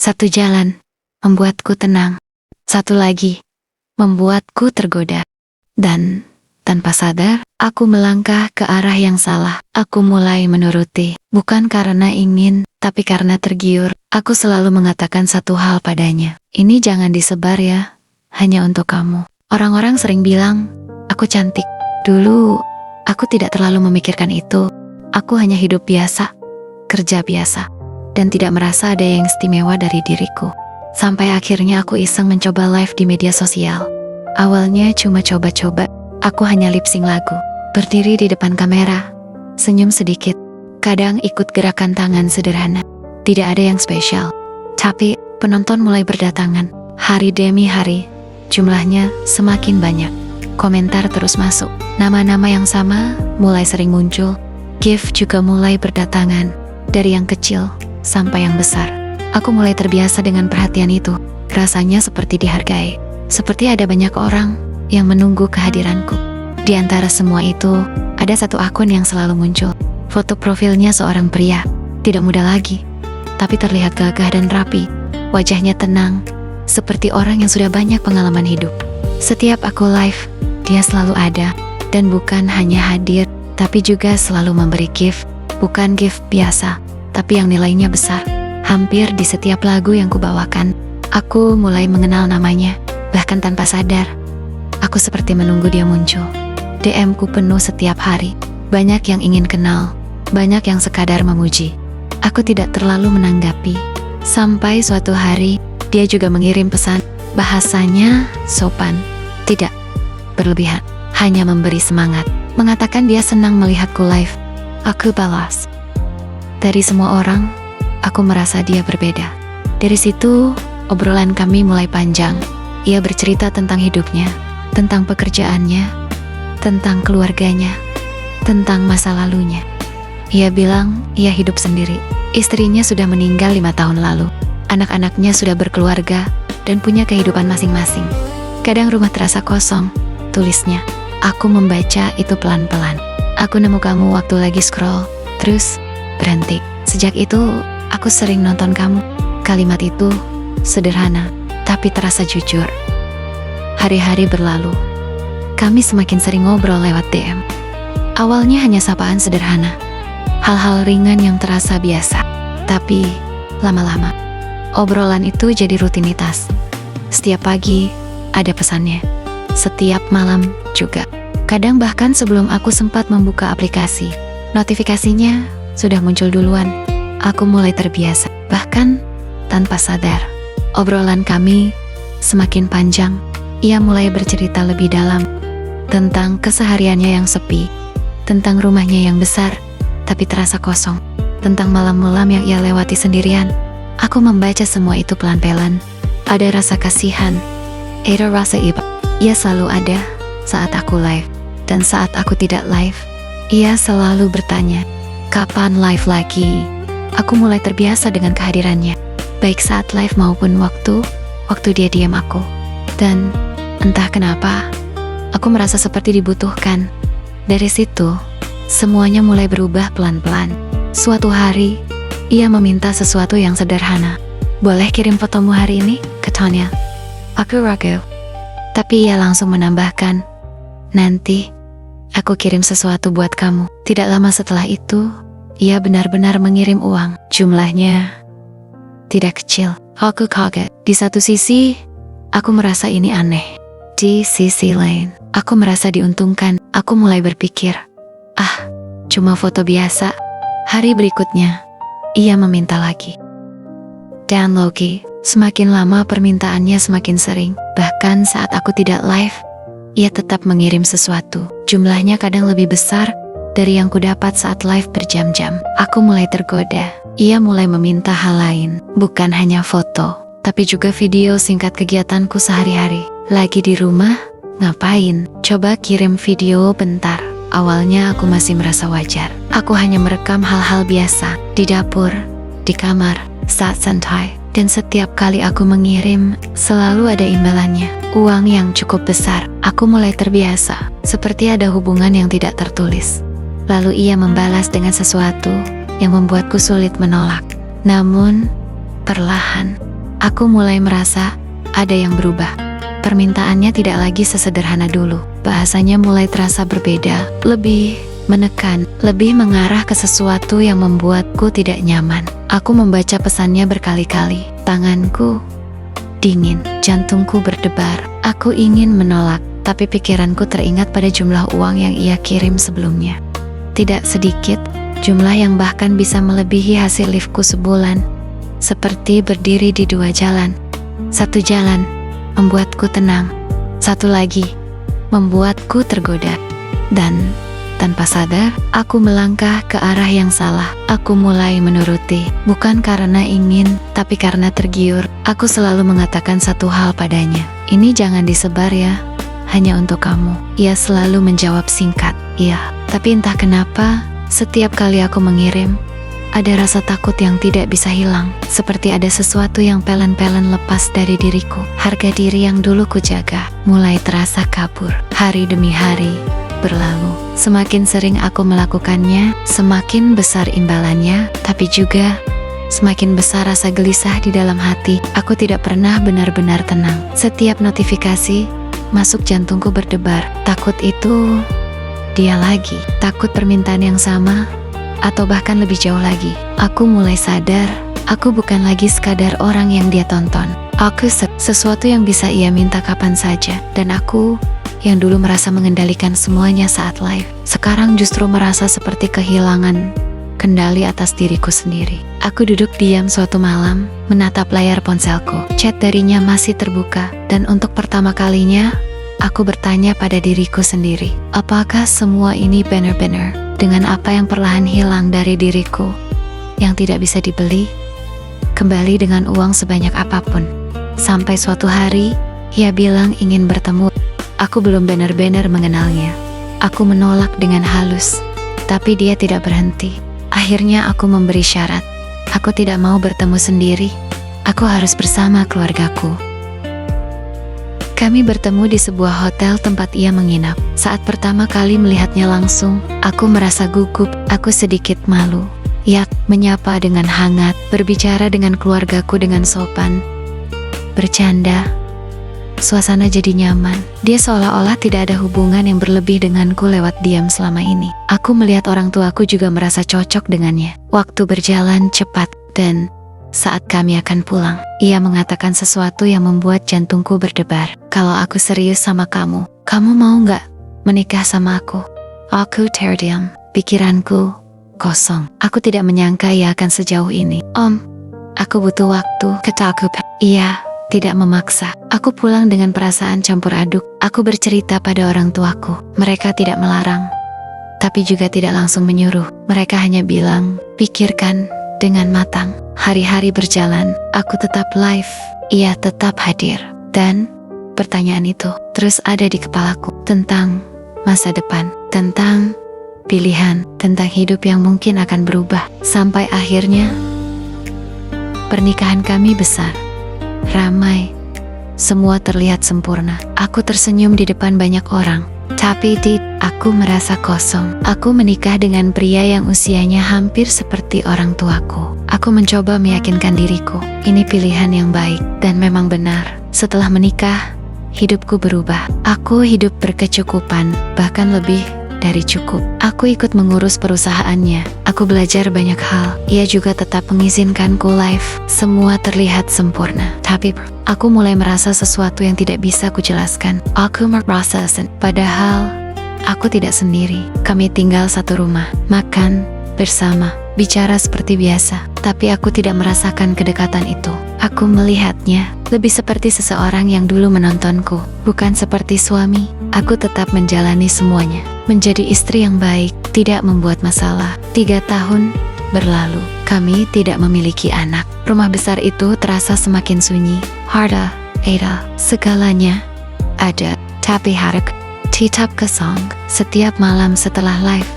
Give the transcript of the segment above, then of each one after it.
Satu jalan membuatku tenang, satu lagi membuatku tergoda. Dan tanpa sadar, aku melangkah ke arah yang salah. Aku mulai menuruti, bukan karena ingin, tapi karena tergiur. Aku selalu mengatakan satu hal padanya. Ini jangan disebar ya, hanya untuk kamu. Orang-orang sering bilang, aku cantik. Dulu, aku tidak terlalu memikirkan itu. Aku hanya hidup biasa, kerja biasa, dan tidak merasa ada yang istimewa dari diriku. Sampai akhirnya aku iseng mencoba live di media sosial. Awalnya cuma coba-coba, aku hanya lip sync lagu, berdiri di depan kamera, senyum sedikit, kadang ikut gerakan tangan sederhana. Tidak ada yang spesial, tapi penonton mulai berdatangan, hari demi hari, jumlahnya semakin banyak. Komentar terus masuk, nama-nama yang sama mulai sering muncul, gift juga mulai berdatangan, dari yang kecil sampai yang besar. Aku mulai terbiasa dengan perhatian itu, rasanya seperti dihargai. Seperti ada banyak orang yang menunggu kehadiranku. Di antara semua itu, ada satu akun yang selalu muncul. Foto profilnya seorang pria, tidak muda lagi, tapi terlihat gagah dan rapi. Wajahnya tenang, seperti orang yang sudah banyak pengalaman hidup. Setiap aku live, dia selalu ada, dan bukan hanya hadir, tapi juga selalu memberi gift. Bukan gift biasa, tapi yang nilainya besar. Hampir di setiap lagu yang kubawakan, aku mulai mengenal namanya. Bahkan tanpa sadar, aku seperti menunggu dia muncul. DM-ku penuh setiap hari. Banyak yang ingin kenal, banyak yang sekadar memuji. Aku tidak terlalu menanggapi. Sampai suatu hari, dia juga mengirim pesan. Bahasanya sopan, tidak berlebihan, hanya memberi semangat. Mengatakan dia senang melihatku live. Aku balas. Dari semua orang, aku merasa dia berbeda. Dari situ, obrolan kami mulai panjang. Ia bercerita tentang hidupnya, tentang pekerjaannya, tentang keluarganya, tentang masa lalunya. Ia bilang ia hidup sendiri. Istrinya sudah meninggal 5 tahun lalu. Anak-anaknya sudah berkeluarga dan punya kehidupan masing-masing. Kadang rumah terasa kosong, tulisnya. Aku membaca itu pelan-pelan. Aku nemu kamu waktu lagi scroll, terus berhenti. Sejak itu, aku sering nonton kamu. Kalimat itu sederhana, tapi terasa jujur. Hari-hari berlalu. Kami semakin sering ngobrol lewat DM. Awalnya hanya sapaan sederhana. Hal-hal ringan yang terasa biasa. Tapi, lama-lama, obrolan itu jadi rutinitas. Setiap pagi, ada pesannya. Setiap malam juga. Kadang bahkan sebelum aku sempat membuka aplikasi, notifikasinya sudah muncul duluan. Aku mulai terbiasa. Bahkan, tanpa sadar, obrolan kami semakin panjang. Ia mulai bercerita lebih dalam tentang kesehariannya yang sepi, tentang rumahnya yang besar tapi terasa kosong, tentang malam-malam yang ia lewati sendirian. Aku membaca semua itu pelan-pelan. Ada rasa kasihan, ada rasa iba. Ia selalu ada saat aku live, dan saat aku tidak live, ia selalu bertanya, kapan live lagi? Aku mulai terbiasa dengan kehadirannya, baik saat live maupun waktu dia diam aku. Dan entah kenapa, aku merasa seperti dibutuhkan. Dari situ, semuanya mulai berubah pelan-pelan. Suatu hari, ia meminta sesuatu yang sederhana. Boleh kirim fotomu hari ini? Katanya. Aku ragu. Tapi ia langsung menambahkan, nanti aku kirim sesuatu buat kamu. Tidak lama setelah itu, ia benar-benar mengirim uang. Jumlahnya tidak kecil. Aku kaget. Di satu sisi, aku merasa ini aneh. Di sisi lain, aku merasa diuntungkan. Aku mulai berpikir, cuma foto biasa. Hari berikutnya, ia meminta lagi. Dan Loki, semakin lama permintaannya semakin sering. Bahkan saat aku tidak live, ia tetap mengirim sesuatu. Jumlahnya kadang lebih besar dari yang kudapat saat live berjam-jam. Aku mulai tergoda. Ia mulai meminta hal lain, bukan hanya foto, tapi juga video singkat kegiatanku sehari-hari. Lagi di rumah, ngapain? Coba kirim video bentar. Awalnya aku masih merasa wajar. Aku hanya merekam hal-hal biasa, di dapur, di kamar, saat santai. Dan setiap kali aku mengirim, selalu ada imbalannya. Uang yang cukup besar. Aku mulai terbiasa, seperti ada hubungan yang tidak tertulis. Lalu ia membalas dengan sesuatu yang membuatku sulit menolak. Namun, perlahan, aku mulai merasa ada yang berubah. Permintaannya tidak lagi sesederhana dulu. Bahasanya mulai terasa berbeda, lebih menekan, lebih mengarah ke sesuatu yang membuatku tidak nyaman. Aku membaca pesannya berkali-kali. Tanganku dingin, jantungku berdebar. Aku ingin menolak, tapi pikiranku teringat pada jumlah uang yang ia kirim sebelumnya. Tidak sedikit, jumlah yang bahkan bisa melebihi hasil liftku sebulan. Seperti berdiri di dua jalan. Satu jalan membuatku tenang, satu lagi membuatku tergoda. Dan tanpa sadar, aku melangkah ke arah yang salah. Aku mulai menuruti, bukan karena ingin, tapi karena tergiur. Aku selalu mengatakan satu hal padanya, "Ini jangan disebar ya, hanya untuk kamu." Ia selalu menjawab singkat, "Iya." Tapi entah kenapa, setiap kali aku mengirim, ada rasa takut yang tidak bisa hilang. Seperti ada sesuatu yang pelan-pelan lepas dari diriku. Harga diri yang dulu kujaga mulai terasa kabur. Hari demi hari berlalu. Semakin sering aku melakukannya, semakin besar imbalannya, tapi juga semakin besar rasa gelisah di dalam hati. Aku tidak pernah benar-benar tenang. Setiap notifikasi masuk, jantungku berdebar. Takut itu dia lagi, takut permintaan yang sama, atau bahkan lebih jauh lagi. Aku mulai sadar, aku bukan lagi sekadar orang yang dia tonton. Aku sesuatu yang bisa ia minta kapan saja. Dan aku yang dulu merasa mengendalikan semuanya saat live, sekarang justru merasa seperti kehilangan kendali atas diriku sendiri. Aku duduk diam suatu malam, menatap layar ponselku. Chat darinya masih terbuka, dan untuk pertama kalinya, aku bertanya pada diriku sendiri, apakah semua ini benar-benar dengan apa yang perlahan hilang dari diriku, yang tidak bisa dibeli, kembali dengan uang sebanyak apapun. Sampai suatu hari, ia bilang ingin bertemu. Aku belum benar-benar mengenalnya. Aku menolak dengan halus, tapi dia tidak berhenti. Akhirnya aku memberi syarat. Aku tidak mau bertemu sendiri. Aku harus bersama keluargaku. Kami bertemu di sebuah hotel tempat ia menginap. Saat pertama kali melihatnya langsung, aku merasa gugup. Aku sedikit malu. Ia menyapa dengan hangat, berbicara dengan keluargaku dengan sopan, bercanda. Suasana jadi nyaman. Dia seolah-olah tidak ada hubungan yang berlebih denganku lewat diam selama ini. Aku melihat orang tuaku juga merasa cocok dengannya. Waktu berjalan cepat, dan saat kami akan pulang, ia mengatakan sesuatu yang membuat jantungku berdebar. Kalau aku serius sama kamu, kamu mau nggak menikah sama aku? Aku terdiam, pikiranku kosong. Aku tidak menyangka ia akan sejauh ini. Om, aku butuh waktu, kata aku. Ia tidak memaksa. Aku pulang dengan perasaan campur aduk. Aku bercerita pada orang tuaku. Mereka tidak melarang, tapi juga tidak langsung menyuruh. Mereka hanya bilang, pikirkan dengan matang. Hari-hari berjalan, aku tetap live. Ia tetap hadir. Dan pertanyaan itu terus ada di kepalaku. Tentang masa depan, tentang pilihan, tentang hidup yang mungkin akan berubah. Sampai akhirnya pernikahan kami besar, ramai, semua terlihat sempurna. Aku tersenyum di depan banyak orang, tapi aku merasa kosong. Aku menikah dengan pria yang usianya hampir seperti orang tuaku. Aku mencoba meyakinkan diriku, ini pilihan yang baik, dan memang benar. Setelah menikah, hidupku berubah. Aku hidup berkecukupan, bahkan lebih dari cukup. Aku ikut mengurus perusahaannya. Aku belajar banyak hal. Ia juga tetap mengizinkanku live. Semua terlihat sempurna. Tapi aku mulai merasa sesuatu yang tidak bisa kujelaskan. Aku merasa padahal aku tidak sendiri. Kami tinggal satu rumah, makan bersama, bicara seperti biasa. Tapi aku tidak merasakan kedekatan itu. Aku melihatnya lebih seperti seseorang yang dulu menontonku, bukan seperti suami. Aku tetap menjalani semuanya. Menjadi istri yang baik, tidak membuat masalah. 3 tahun berlalu, kami tidak memiliki anak. Rumah besar itu terasa semakin sunyi. Harta, ada, segalanya ada, tapi harap tetap kosong. Setiap malam setelah live,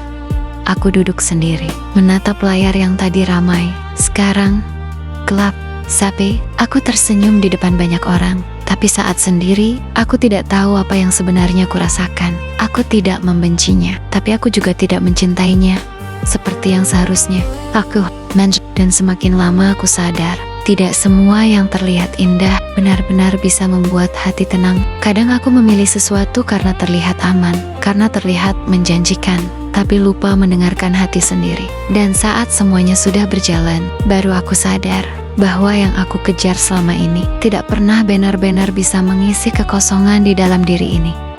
aku duduk sendiri, menatap layar yang tadi ramai, sekarang gelap. Sapi, aku tersenyum di depan banyak orang. Tapi saat sendiri, aku tidak tahu apa yang sebenarnya kurasakan. Aku tidak membencinya, tapi aku juga tidak mencintainya seperti yang seharusnya. Aku dan semakin lama aku sadar, Tidak semua yang terlihat indah benar-benar bisa membuat hati tenang. Kadang aku memilih sesuatu karena terlihat aman, karena terlihat menjanjikan, tapi lupa mendengarkan hati sendiri. Dan saat semuanya sudah berjalan, baru aku sadar bahwa yang aku kejar selama ini tidak pernah benar-benar bisa mengisi kekosongan di dalam diri ini.